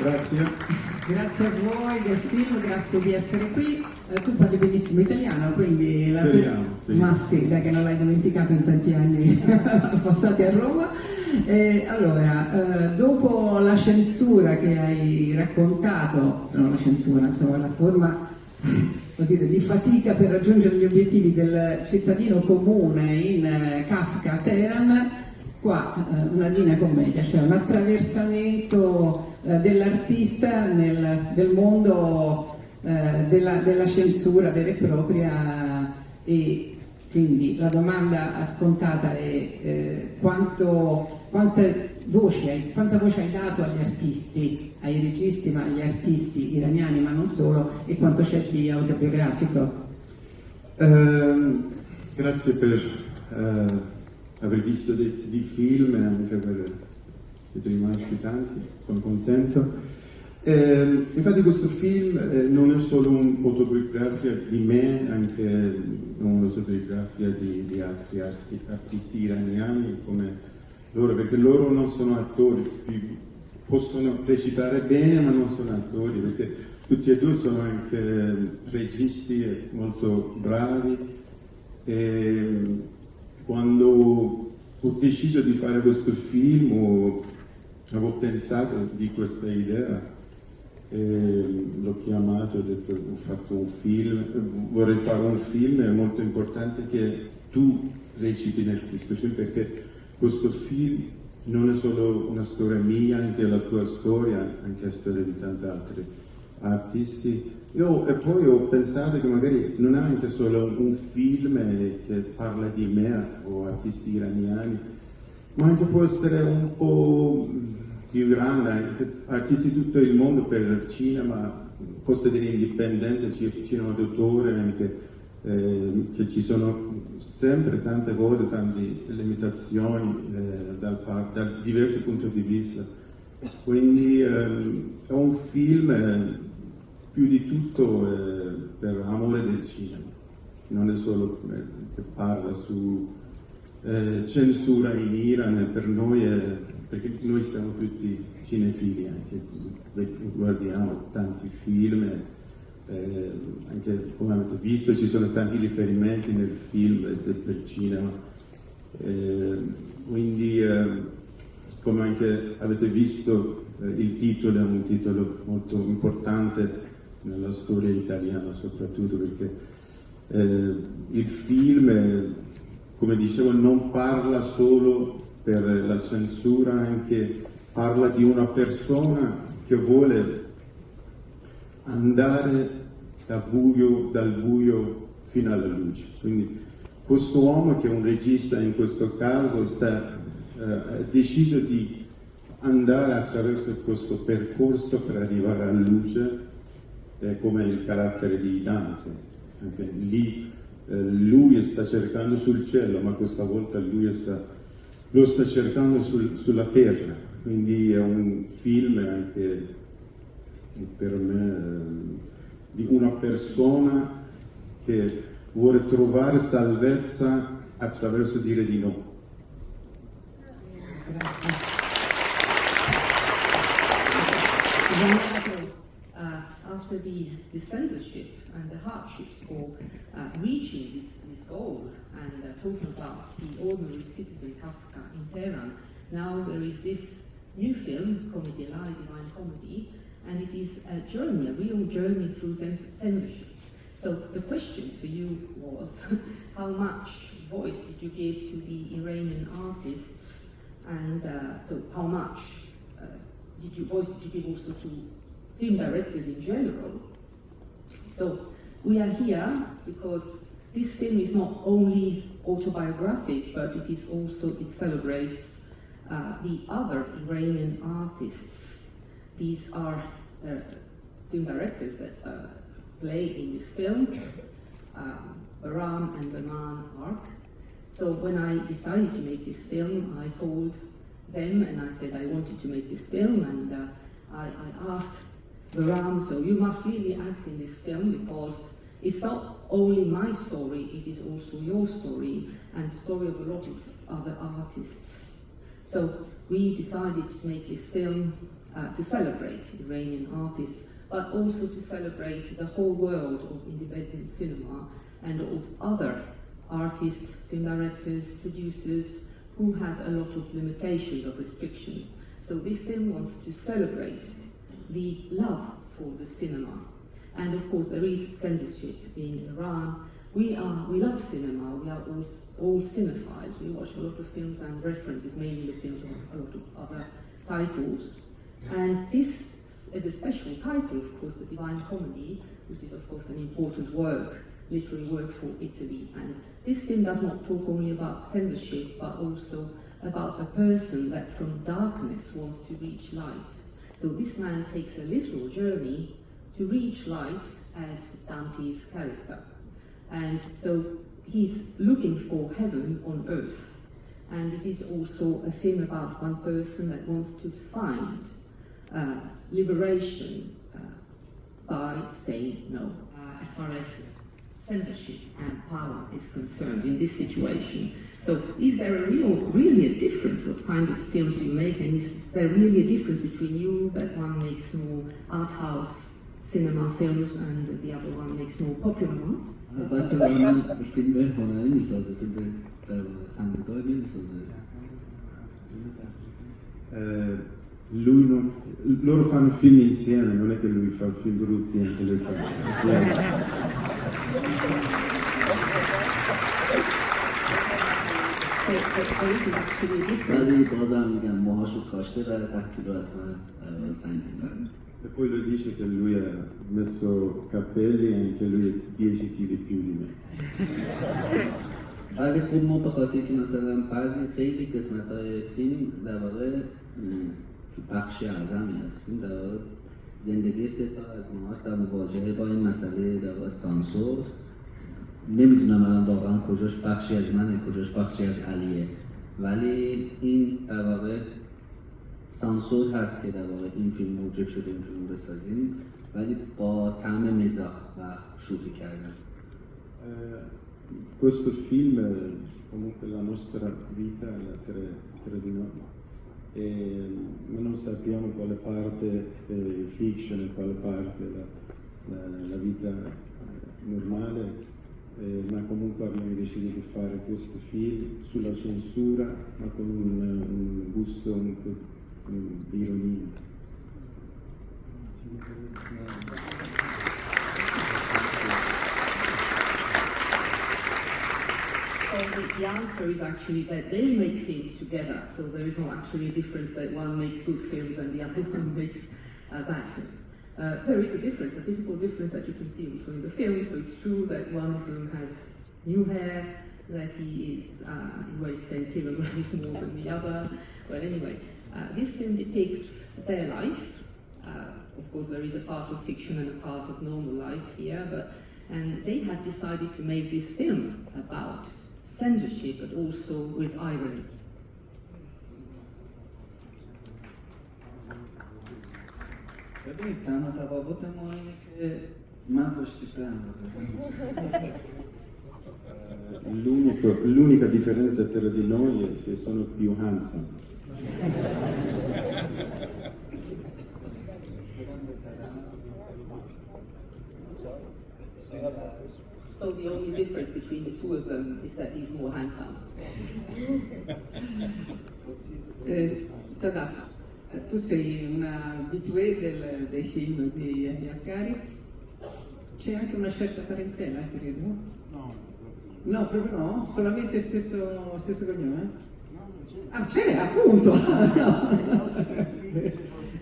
Grazie. Grazie a voi del film, grazie di essere qui. Tu parli benissimo italiano, quindi... Speriamo. Ma sì, dai che non l'hai dimenticato in tanti anni passati a Roma. Allora, dopo la censura che hai raccontato, non la censura, insomma, la forma di fatica per raggiungere gli obiettivi del cittadino comune in Kafka a Teheran, qua una Divina Commedia, cioè un attraversamento dell'artista nel mondo della censura vera e propria, e quindi la domanda scontata è quanta voce hai dato agli artisti, ai registi, ma agli artisti iraniani, ma non solo, e quanto c'è di autobiografico? Grazie per aver visto dei film e anche per siete rimasti tanti, sono contento. Infatti questo film non è solo un'autobiografia di me, anche un'autobiografia di altri artisti iraniani come loro, perché loro non sono attori, possono recitare bene ma non sono attori, perché tutti e due sono anche registi molto bravi. E quando ho deciso di fare questo film avevo pensato di questa idea, l'ho chiamato, ho detto ho fatto un film, vorrei fare un film, è molto importante che tu reciti in questo film, perché questo film non è solo una storia mia, anche la tua storia, anche la storia di tanti altri artisti. E poi ho pensato che magari non è anche solo un film che parla di me o artisti iraniani, ma anche può essere un po' più grande, anche artisti di tutto il mondo per il cinema, posso dire indipendente, cinema d'autore, anche che ci sono sempre tante cose, tante limitazioni da diversi punti di vista. Quindi è un film più di tutto per amore del cinema, non è solo che parla su censura in Iran, per noi perché noi siamo tutti cinefili, anche guardiamo tanti film, anche come avete visto ci sono tanti riferimenti nel film del cinema, quindi come anche avete visto il titolo è un titolo molto importante nella storia italiana, soprattutto perché il film, come dicevo, non parla solo per la censura, anche parla di una persona che vuole andare dal buio fino alla luce. Quindi questo uomo, che è un regista in questo caso, ha deciso di andare attraverso questo percorso per arrivare alla luce, come il carattere di Dante. Anche lì lui sta cercando sul cielo, ma questa volta lui lo sta cercando sulla terra. Quindi è un film anche per me di una persona che vuole trovare salvezza attraverso dire di no. Grazie. After the censorship and the hardships for reaching this goal and talking about the ordinary citizen Kafka in Tehran, now there is this new film, Komedie, elahi, Divine Comedy, and it is a journey, a real journey through censorship. So the question for you was, how much voice did you give to the Iranian artists, and so how much voice did you give also to film directors in general? So we are here because this film is not only autobiographic, but it celebrates the other Iranian artists. These are film directors that play in this film, Bahram and Bahman arc. So when I decided to make this film, I called them and I said I wanted to make this film, and I asked Bahram, so you must really act in this film because it's not only my story, it is also your story and the story of a lot of other artists. So we decided to make this film to celebrate Iranian artists, but also to celebrate the whole world of independent cinema and of other artists, film directors, producers who have a lot of limitations or restrictions. So this film wants to celebrate the love for the cinema. And of course there is censorship in Iran. We love cinema, we are all cinephiles. We watch a lot of films and references, mainly the films of a lot of other titles. And this is a special title, of course, the Divine Comedy, which is of course an important work, literary work for Italy. And this film does not talk only about censorship, but also about a person that from darkness wants to reach light. So this man takes a literal journey to reach light as Dante's character. And so he's looking for heaven on earth. And this is also a film about one person that wants to find liberation by saying no. As far as censorship and power is concerned in this situation. So is there really a difference what kind of films you make, and is there really a difference between you, that one makes more art house cinema films and the other one makes more popular ones? البته من فیلم هنری میسازه، فیلم خنده‌دار نمیسازه. Loro fanno film insieme, non è che lui fa film brutti e anche lui fa بعضی بازم میگن موهاشو کاشته و 10 کیلو از من سنگینه. E poi lui dice che lui ha messo capelli e anche lui è 10 kg più di me. ولی خب ما به خاطر که مثلا بعضی خیلی قسمت‌های فیلم در واقع بخشی اعظمی هست، فیلم در واقع زندگی سه تا از ماست در مواجهه با این مسئله در واقع سانسور. نمیدونم الان واقعا کجاش بخشی از منه، کجاش بخشی از علیه، ولی این در واقع سانسور هست که در واقع این فیلم موجب شده این فیلم بسازیم، ولی با طعم مزاح و شوخی کردن. Questo film è comunque la nostra vita, la tre di noi, ma non sappiamo quale parte è fiction e quale parte la vita normale, ma comunque abbiamo deciso di fare questo film sulla censura, ma con un gusto un po' di ironia. So the answer is actually that they make films together, so there is not actually a difference that one makes good films and the other one makes bad films. There is a difference, a physical difference that you can see also in the film, so it's true that one of them has new hair, that he weighs 10 kilograms more than the other. Well, anyway, this film depicts their life. Of course, there is a part of fiction and a part of normal life here, and they have decided to make this film about censorship, but also with irony. ببینید تنها تفاوت ما اینه که من پشتیپم. L'unica differenza tra di noi è che sono più handsome. So the only difference between the two of them is that he's more handsome. Sadaf, tu sei una abituée dei film di Ali Asgari. C'è anche una certa parentela, credo? No. No, proprio no? Solamente stesso cognome? Ah, c'è, appunto!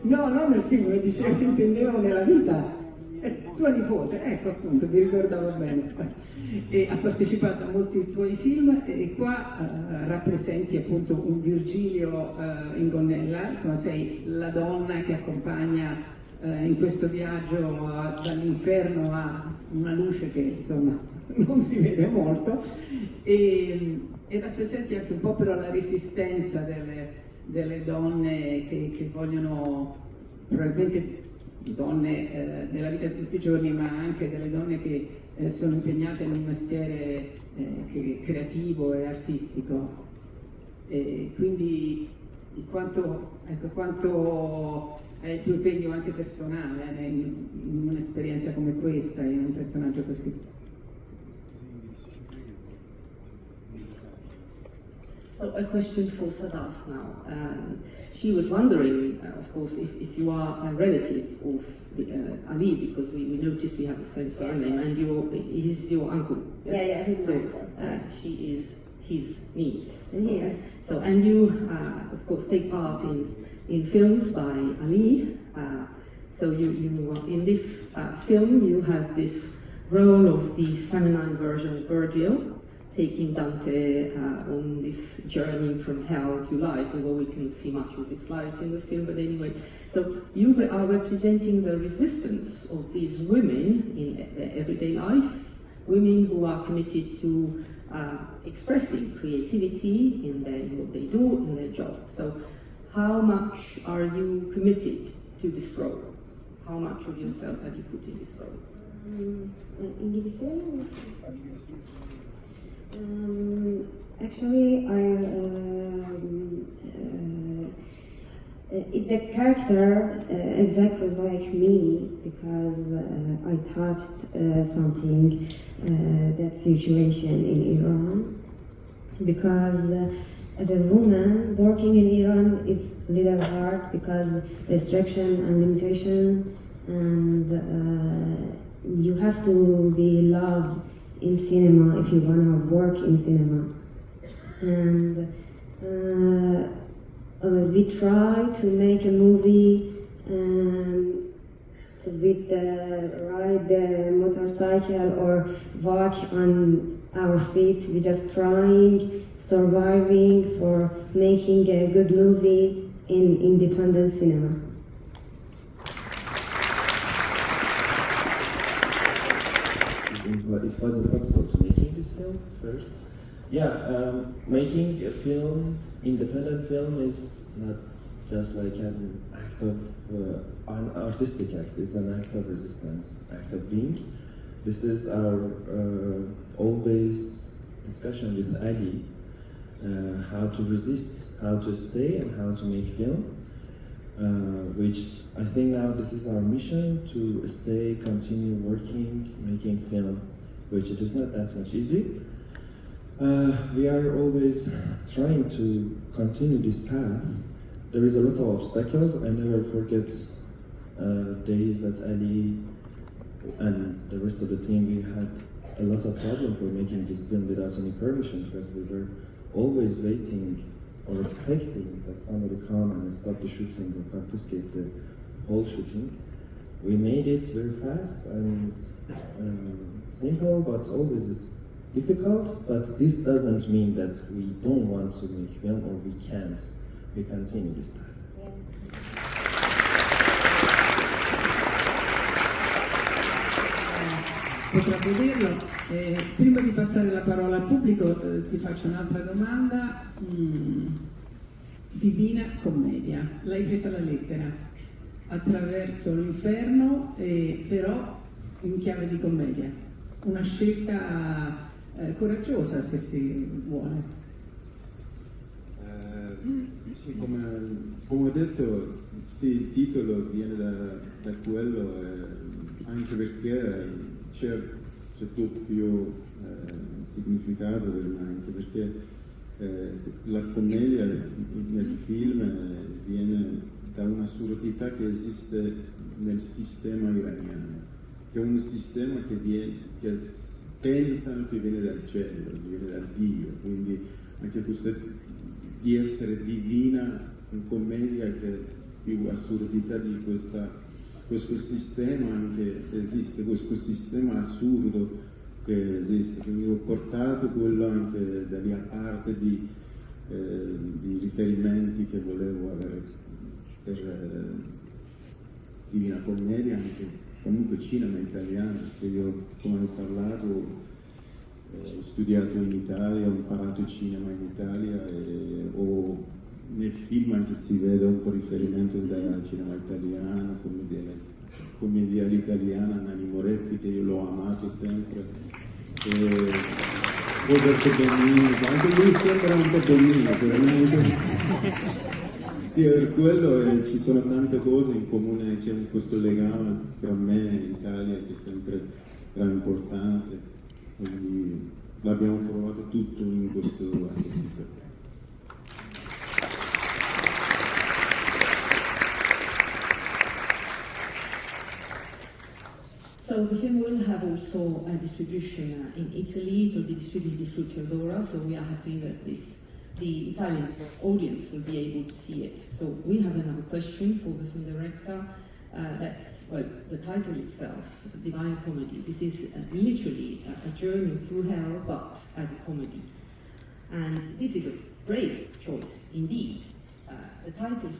No, non nel film, come dicevo, intendevo nella vita. Tua nipote, ecco appunto, vi ricordavo bene. E ha partecipato a molti tuoi film e qua rappresenti appunto un Virgilio in gonnella, insomma sei la donna che accompagna in questo viaggio dall'inferno a una luce che insomma non si vede molto e rappresenti anche un po' però la resistenza delle donne che vogliono, probabilmente donne della vita di tutti i giorni, ma anche delle donne che sono impegnate in un mestiere creativo e artistico. E quindi quanto tuo impegno anche personale in un'esperienza come questa, in un personaggio così. So a question for Sadaf now. She was wondering, of course, if you are a relative of Ali, because we noticed we have the same surname, and he is your uncle. Yes? Yeah, he's so, my uncle. She is his niece. Yeah. So, and you, of course, take part in films by Ali. So you in this film, you have this role of the feminine version of Virgil, taking Dante on this journey from hell to light, although we can see much of this light in the film, but anyway. So you are representing the resistance of these women in their everyday life, women who are committed to expressing creativity in what they do, in their job. So how much are you committed to this role? How much of yourself have you put in this role? Actually, the character exactly like me, because I touched something that situation in Iran, because as a woman working in Iran is a little hard because restriction and limitation, and you have to be loved in cinema if you want to work in cinema. And we try to make a movie with ride the motorcycle or walk on our feet. We just trying, surviving for making a good movie in independent cinema. It wasn't possible to making this film first. Yeah, making a film, independent film, is not just like an act of an artistic act. It's an act of resistance, act of being. This is our always discussion with Ali, how to resist, how to stay, and how to make film. Which I think now this is our mission, to stay, continue working, making film, which it is not that much easy. We are always trying to continue this path. There is a lot of obstacles. I never forget days that Ali and the rest of the team, we had a lot of problem for making this film without any permission, because we were always waiting or expecting that somebody come and stop the shooting or confiscate the whole shooting. We made it very fast and simple, but always is difficult. But this doesn't mean that we don't want to make film or we can't. We continue this path. Potrà vederlo. Prima di passare la parola al pubblico ti faccio un'altra domanda. Divina Commedia, l'hai presa la lettera attraverso l'inferno, però in chiave di commedia. Una scelta coraggiosa, se si vuole. Sì, come ho detto, sì, il titolo viene da quello, anche perché c'è doppio significato per me, anche perché la commedia nel film viene da una assurdità che esiste nel sistema iraniano, che è un sistema che pensano che viene dal cielo, viene dal Dio, quindi anche questo di essere divina in commedia, che è più assurdità di questo sistema, anche esiste questo sistema assurdo che esiste, quindi ho portato quello anche da lì, a parte di riferimenti che volevo avere per Divina Commedia, anche comunque cinema italiano, perché io, come ho parlato, ho studiato in Italia, ho imparato cinema in Italia e nel film anche si vede un po' riferimento al cinema italiano, commedia all'italiana, Nanni Moretti, che io l'ho amato sempre. Roberto Benigni, anche lui sembra un po' Benigni, veramente. Sì, per quello ci sono tante cose in comune, c'è questo legame tra me e l'Italia che sempre era importante, quindi l'abbiamo trovato tutto in questo artista. So the film will have also a distribution in Italy. It will be distributed through Teodora, so we are happy that the Italian audience will be able to see it. So we have another question for the film director. Well, the title itself, Divine Comedy. This is literally a journey through hell, but as a comedy. And this is a brave choice indeed. The title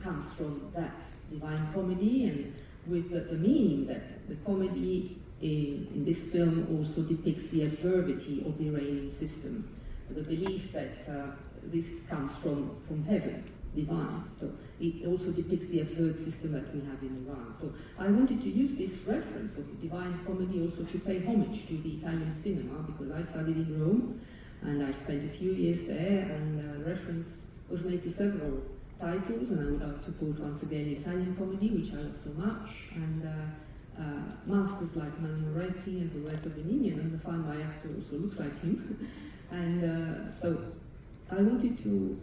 comes from that Divine Comedy, and with the meaning that the comedy in this film also depicts the absurdity of the Iranian system, the belief that this comes from heaven, divine. So it also depicts the absurd system that we have in Iran. So I wanted to use this reference of Divine Comedy also to pay homage to the Italian cinema, because I studied in Rome and I spent a few years there, and reference was made to several titles, and I would like to quote once again Italian comedy, which I love so much, and masters like Moretti and Roberto Benigni, and I find my actor also looks like him. And so I wanted to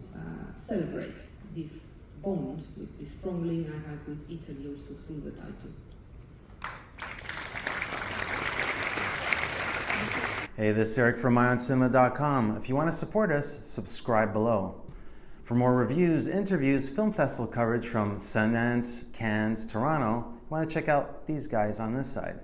celebrate this bond, with this strong link I have with Italy also through the title. Hey, this is Eric from IONCINEMA.com. If you want to support us, subscribe below. For more reviews, interviews, film festival coverage from Sundance, Cannes, Toronto, you want to check out these guys on this side.